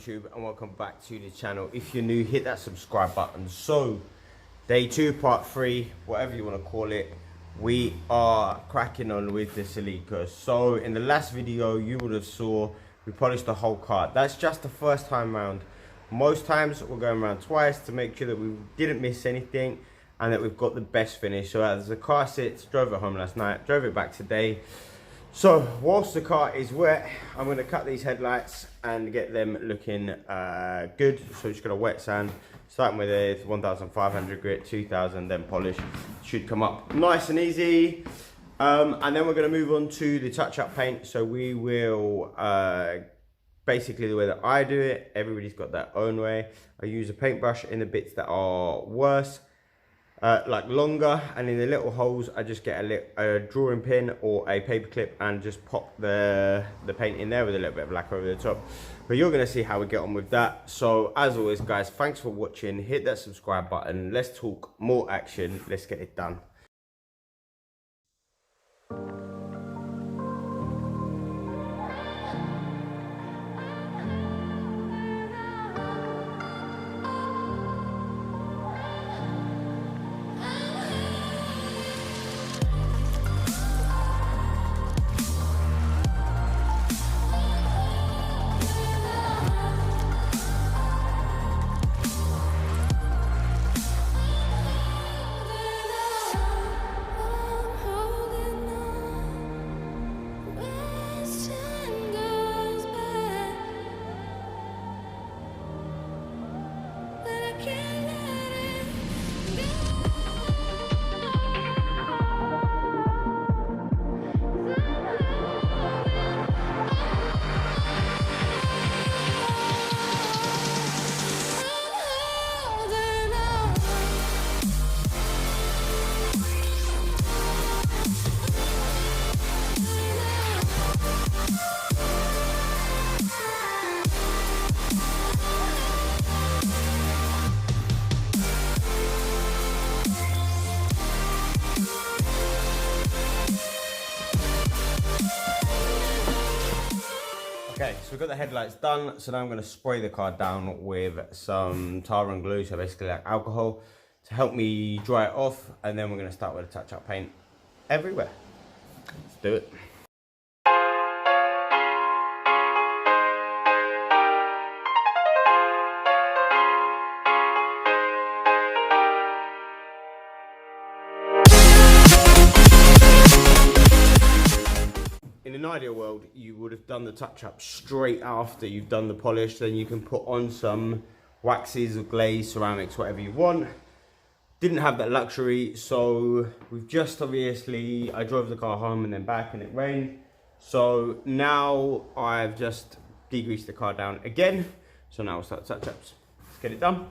YouTube, and welcome back to the channel. If you're new, hit that subscribe button. So day 2 part 3, whatever you want to call it, we are cracking on with the Celica. So in the last video you would have saw we polished the whole car. That's just the first time round. Most times we're going around twice to make sure that we didn't miss anything and that we've got the best finish. So as the car sits, drove it home last night, drove it back today. So whilst the car is wet, I'm going to cut these headlights and get them looking good. So just going to wet sand, starting with a 1500 grit, 2000, then polish. Should come up nice and easy. And then we're going to move on to the touch-up paint. So we will, basically the way that I do it, everybody's got their own way. I use a paintbrush in the bits that are worse, like longer, and in the little holes I just get a drawing pin or a paper clip and just pop the paint in there with a little bit of black over the top. But you're going to see how we get on with that. So as always guys, thanks for watching. Hit that subscribe button. Let's talk more action. Let's get it done. Okay, so we've got the headlights done, so now I'm going to spray the car down with some tar and glue, so basically like alcohol, to help me dry it off, and then we're going to start with the touch-up paint everywhere. Let's do it. In an ideal world, you would have done the touch-up straight after you've done the polish. Then you can put on some waxes or glaze, ceramics, whatever you want. Didn't have that luxury, so we've just obviously, I drove the car home and then back and it rained. So now I've just degreased the car down again. So now we'll start touch-ups. Let's get it done.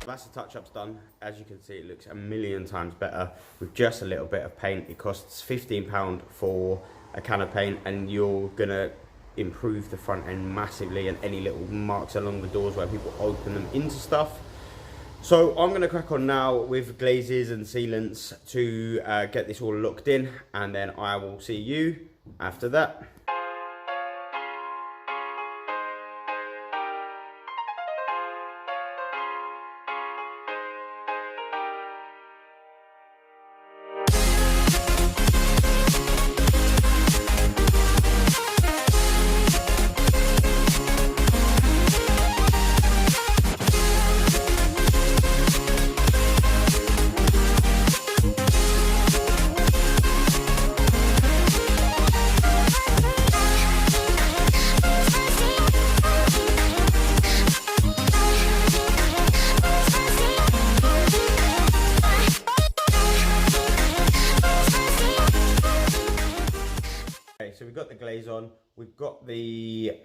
That's the touch-ups done. As you can see, it looks a million times better with just a little bit of paint. It costs £15 for a can of paint, and you're gonna improve the front end massively, and any little marks along the doors where people open them into stuff. So I'm gonna crack on now with glazes and sealants to get this all locked in, and then I will see you after that. So we've got the glaze on, we've got the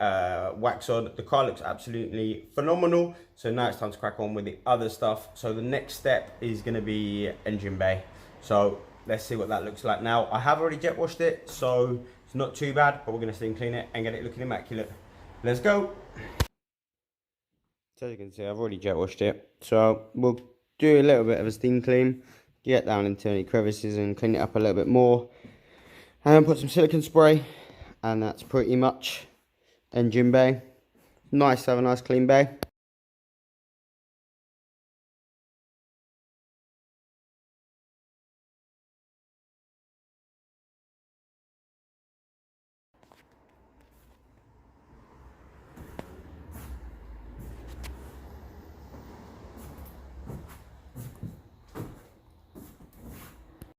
wax on. The car looks absolutely phenomenal. So now it's time to crack on with the other stuff. So the next step is going to be engine bay. So let's see what that looks like now. I have already jet washed it, so it's not too bad, but we're going to steam clean it and get it looking immaculate. Let's go. So as you can see, I've already jet washed it. So we'll do a little bit of a steam clean, get down into any crevices and clean it up a little bit more. And then put some silicone spray, and that's pretty much engine bay. Nice to have a nice clean bay.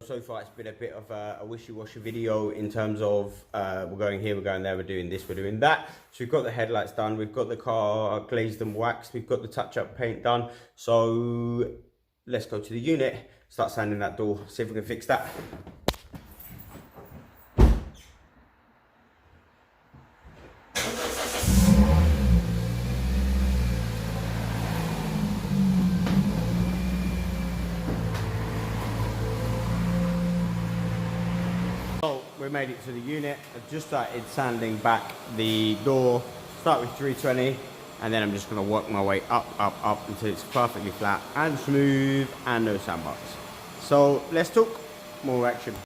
So far it's been a bit of a wishy-washy video in terms of we're going here, we're going there, we're doing this, we're doing that. So we've got the headlights done, we've got the car glazed and waxed, we've got the touch-up paint done. So let's go to the unit, start sanding that door, see if we can fix that. We made it to the unit. I've just started sanding back the door. Start with 320, and then I'm just going to work my way up until it's perfectly flat and smooth and no sandbox. So let's talk more action.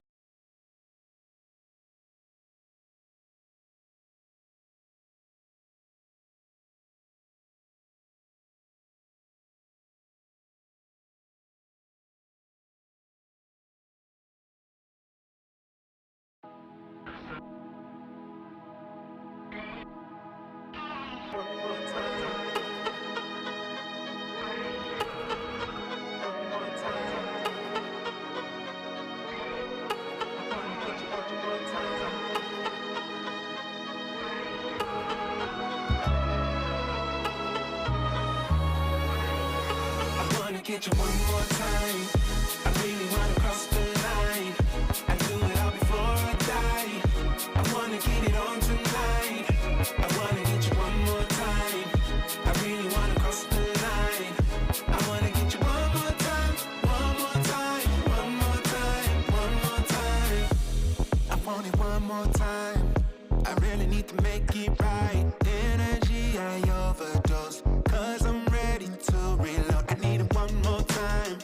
Get you one more time. I really wanna cross the line. I do it all before I die. I wanna get it on tonight. I wanna get you one more time. I really wanna cross the line. I wanna get you one more time, one more time, one more time, one more time. I want it one more time. I really need to make it right. Energy I overdose, 'cause I'm ready to reload. I need it one more time,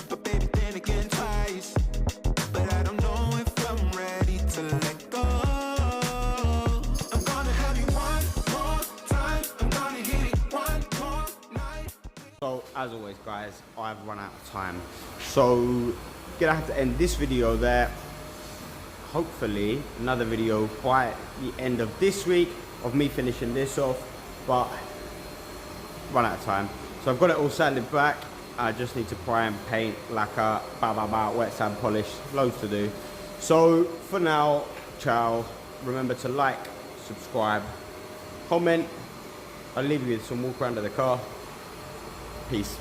but baby then again twice. But I don't know if I'm ready to let go. I'm gonna have you one more time. I'm gonna hit it one more night. So as always guys, I've run out of time, so gonna have to end this video there. Hopefully another video by the end of this week of me finishing this off, but run out of time. So I've got it all sanded back. I just need to prime, paint, lacquer, wet sand polish, loads to do. So for now, ciao. Remember to like, subscribe, comment. I'll leave you with some walk around of the car. Peace.